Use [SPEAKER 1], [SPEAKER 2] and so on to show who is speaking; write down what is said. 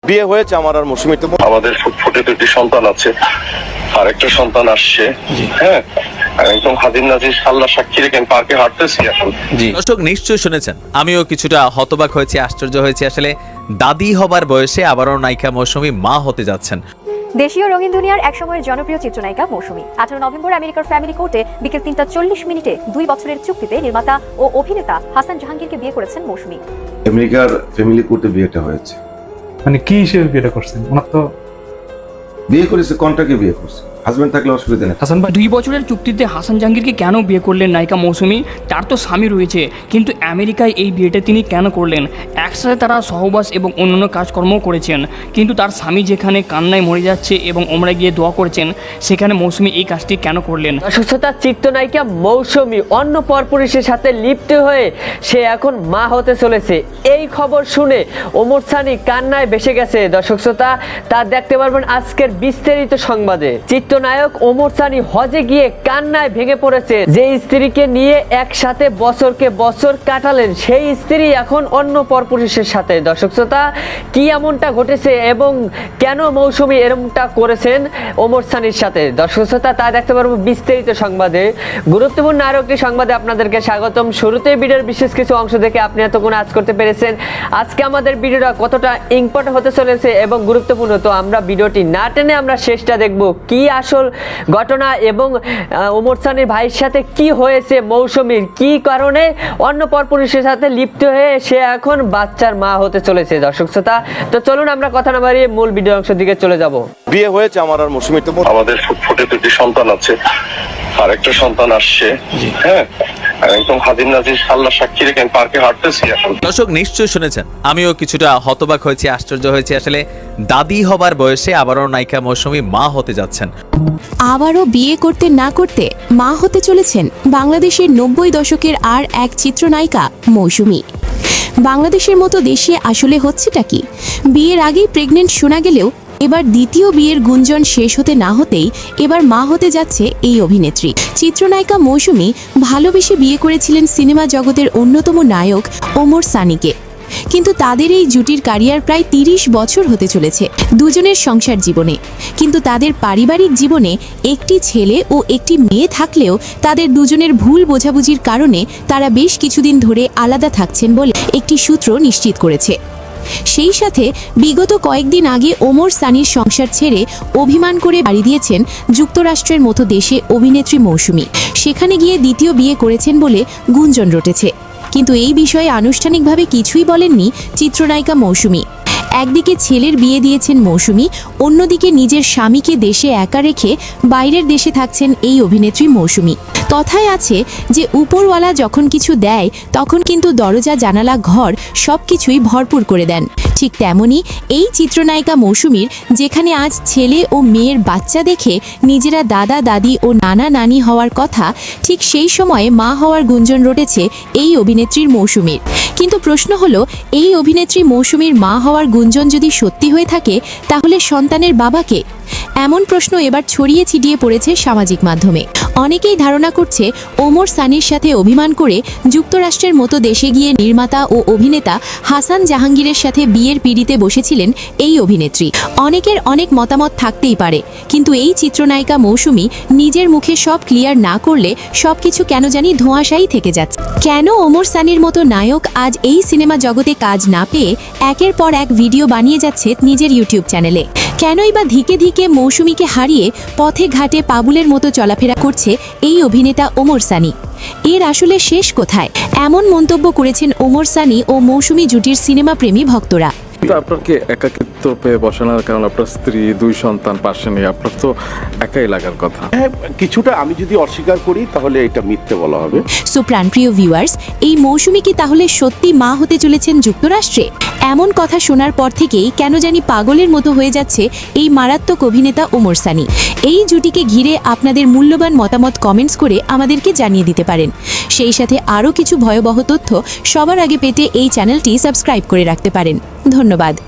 [SPEAKER 1] বিয়ে হয়েছে আমার আর মৌসুমীতে।
[SPEAKER 2] আমাদের ফুটফুটে দুটি সন্তান আছে, আর একটা সন্তান আসছে। হ্যাঁ, একদম হাজির নাজির আল্লাহ সাক্ষী রেখে পার্কে হাঁটতেছি এখন।
[SPEAKER 3] দর্শক নিশ্চয়ই শুনেছেন, আমিও কিছুটা হতবাক হয়েছি, আশ্চর্য হয়েছি। আসলে দাদি হবার বয়সে আবারও নায়িকা মৌসুমী মা হতে যাচ্ছেন।
[SPEAKER 4] দেশীয় রঙিন দুনিয়ার একসময়ের জনপ্রিয় চিত্রনায়িকা মৌসুমী 18 নভেম্বর আমেরিকার ফ্যামিলি কোর্টে বিকেল 3:40 মিনিটে 2 বছরের চুক্তিতে নির্মাতা ও অভিনেতা হাসান জাহাঙ্গীরকে বিয়ে করেছেন মৌসুমী।
[SPEAKER 5] আমেরিকার ফ্যামিলি কোর্টে বিয়েটা হয়েছে।
[SPEAKER 6] মানে কি হিসেবে বিয়েটা করছেন? ওনার তো
[SPEAKER 5] বিয়ে করেছে, কন্ট্রাক্টে বিয়ে করছে, হাজবেন্ড থাকলে অসুবিধা নেই।
[SPEAKER 6] হাসান ভাই
[SPEAKER 7] 2 বছরের চুক্তিতে হাসান জাহাঙ্গীরকে কেন বিয়ে করলেন নায়িকা মৌসুমী? তার তো স্বামী রয়েছে, কিন্তু আমেরিকায় এই বিয়েটা তিনি কেন করলেন? একসাথে তারা সহবাস এবং অন্যান্য কাজকর্মও করেছেন, কিন্তু তার স্বামী যেখানে কান্নায় মরে যাচ্ছে এবং ওমরা গিয়ে দোয়া করেছেন, সেখানে মৌসুমী এই কাজটি কেন করলেন?
[SPEAKER 8] সুস্থতা চিত্রনায়িকা মৌসুমী অন্য পরপুরুষের সাথে লিপ্ত হয়ে সে এখন মা হতে চলেছে। এই খবর শুনে ওমর সানি কান্নায় ভেসে গেছে। দর্শক শ্রোতা, তা দেখতে পারবেন আজকের বিস্তারিত সংবাদে। চিত্রনায়ক ওমর সানি হজে গিয়ে কান্নায় ভেঙে পড়েছে। যে স্ত্রীকে নিয়ে একসাথে বছরকে বছর কাটালেন, সেই স্ত্রী এখন অন্য পরপুরুষের সাথে। দর্শক শ্রোতা, কি এমনটা ঘটেছে এবং কেন মৌসুমী এরকমটা করেছেন ওমর সানির সাথে, দর্শক শ্রোতা তা দেখতে পারবো বিস্তারিত সংবাদে। গুরুত্বপূর্ণ আরো একটি সংবাদে আপনাদেরকে স্বাগতম। শুরুতেই ভিডিওর বিশেষ কিছু অংশ দেখে আপনি এতক্ষণ আজ করতে পেরেছেন আজকে আমাদের ভিডিওটা কতটা ইম্পর্টেন্ট হতে চলেছে এবং গুরুত্বপূর্ণ। তো আমরা ভিডিওটি না টেনে আমরা শেষটা দেখব, কি আসল ঘটনা এবং ওমর সানির ভাইয়ের সাথে কি হয়েছে, মৌসুমীর কি কারণে অন্য পরপুরুষের সাথে লিপ্ত হয়ে সে এখন বাচ্চার মা হতে চলেছে। দর্শক শ্রোতা, তো চলুন আমরা কথা না বাড়িয়ে মূল ভিডিও অংশের দিকে চলে যাব।
[SPEAKER 1] বিয়ে হয়েছে আমার আর মৌসুমীতে।
[SPEAKER 2] আমাদের ফুটফুটে দুটি সন্তান আছে, আর একটা সন্তান আসছে। হ্যাঁ, একদম হাজির নাজির আল্লাহ সাক্ষী রেখে পার্কে হাঁটতেছি এখন।
[SPEAKER 3] দর্শক নিশ্চয়ই শুনেছেন, আমিও কিছুটা হতবাক হয়েছি, আশ্চর্য হয়েছি। আসলে দাদি হবার বয়সে আবারও নায়িকা মৌসুমী মা হতে যাচ্ছেন।
[SPEAKER 9] আবারও বিয়ে করতে না করতে মা হতে চলেছেন বাংলাদেশের 90 দশকের আর এক চিত্রনায়িকা মৌসুমী। বাংলাদেশের মতো দেশে আসলে হচ্ছেটা কি? বিয়ের আগেই প্রেগনেন্ট শোনা গেলেও এবার দ্বিতীয় বিয়ের গুঞ্জন শেষ হতে না হতেই এবার মা হতে যাচ্ছে এই অভিনেত্রী। চিত্রনায়িকা মৌসুমী ভালোবেসে বিয়ে করেছিলেন সিনেমা জগতের অন্যতম নায়ক ওমর সানিকে, কিন্তু তাদের এই জুটির ক্যারিয়ার প্রায় 30 বছর হতে চলেছে দুজনের সংসার জীবনে। কিন্তু তাদের পারিবারিক জীবনে একটি ছেলে ও একটি মেয়ে থাকলেও তাদের দুজনের ভুল বোঝাবুঝির কারণে তারা বেশ কিছুদিন ধরে আলাদা থাকছেন বলে একটি সূত্র নিশ্চিত করেছে। সেই সাথে বিগত কয়েকদিন আগে ওমর সানির সংসার ছেড়ে অভিমান করে বাড়ি দিয়েছেন যুক্তরাষ্ট্রের মতো দেশে অভিনেত্রী মৌসুমী। সেখানে গিয়ে দ্বিতীয় বিয়ে করেছেন বলে গুঞ্জন রটেছে, কিন্তু এই বিষয়ে আনুষ্ঠানিকভাবে কিছুই বলেননি চিত্রনায়িকা মৌসুমী। একদিকে ছেলের বিয়ে দিয়েছেন মৌসুমী, অন্যদিকে নিজের স্বামীকে দেশে একা রেখে বাইরের দেশে থাকছেন এই অভিনেত্রী মৌসুমী। কথায় আছে যে উপরওয়ালা যখন কিছু দেয় তখন কিন্তু দরজা জানালা ঘর সবকিছুই ভরপুর করে দেন। ঠিক তেমনি এই চিত্রনায়িকা মৌসুমীর যেখানে আজ ছেলে ও মেয়ের বাচ্চা দেখে নিজেরা দাদা দাদি ও নানা নানি হওয়ার কথা, ঠিক সেই সময়ে মা হওয়ার গুঞ্জন রটেছে এই অভিনেত্রীর মৌসুমীর। কিন্তু প্রশ্ন হলো, এই অভিনেত্রী মৌসুমীর মা হওয়ার গুঞ্জন যদি সত্যি হয়ে থাকে তাহলে সন্তানের বাবাকে? এমন প্রশ্ন এবার ছড়িয়ে ছিটিয়ে পড়েছে সামাজিক মাধ্যমে। অনেকেই ধারণা করছে ওমর সানির সাথে অভিমান করে যুক্তরাষ্ট্রের মতো দেশে গিয়ে নির্মাতা ও অভিনেতা হাসান জাহাঙ্গীরের সাথে বিয়ের পিঁড়িতে বসেছিলেন এই অভিনেত্রী। অনেকের অনেক মতামত থাকতেই পারে, কিন্তু এই চিত্রনায়িকা মৌসুমী নিজের মুখে সব ক্লিয়ার না করলে সবকিছু কেন জানি ধোঁয়াশাই থেকে যাচ্ছে। কেন ওমর সানির মতো নায়ক আজ এই সিনেমা জগতে কাজ না পেয়ে একের পর এক ভিডিও বানিয়ে যাচ্ছে নিজের ইউটিউব চ্যানেলে? কেনই বা ধিকে ধিকে মৌসুমীকে হারিয়ে পথে ঘাটে পাবুলের মতো চলাফেরা করছে এই অভিনেতা ওমর সানি? এর আসলে শেষ কোথায়? এমন মন্তব্য করেছেন ওমর সানি ও মৌসুমী জুটির সিনেমা প্রেমী ভক্তরা।
[SPEAKER 10] আপনাকে একাকিত্ব পেয়ে বসানোর কারণ আপনার স্ত্রী, 2 সন্তান পাশে নেই, আপনার তো একাই লাগার কথা।
[SPEAKER 1] হ্যাঁ, কিছুটা আমি যদি অস্বীকার করি তাহলে এটা মিথ্যে বলা হবে।
[SPEAKER 9] সো প্রাণপ্রিয় ভিউয়ার্স, এই মৌসুমী কি তাহলে সত্যি মা হতে চলেছেন যুক্তরাষ্ট্রে? এমন কথা শোনার পর থেকেই কেন জানি পাগলের মতো হয়ে যাচ্ছে এই মারাত্মক অভিনেতা ওমর সানি। এই জুটিকে ঘিরে আপনাদের মূল্যবান মতামত কমেন্টস করে আমাদেরকে জানিয়ে দিতে পারেন। সেই সাথে আরও কিছু ভয়াবহ তথ্য সবার আগে পেতে এই চ্যানেলটি সাবস্ক্রাইব করে রাখতে পারেন। ধন্যবাদ।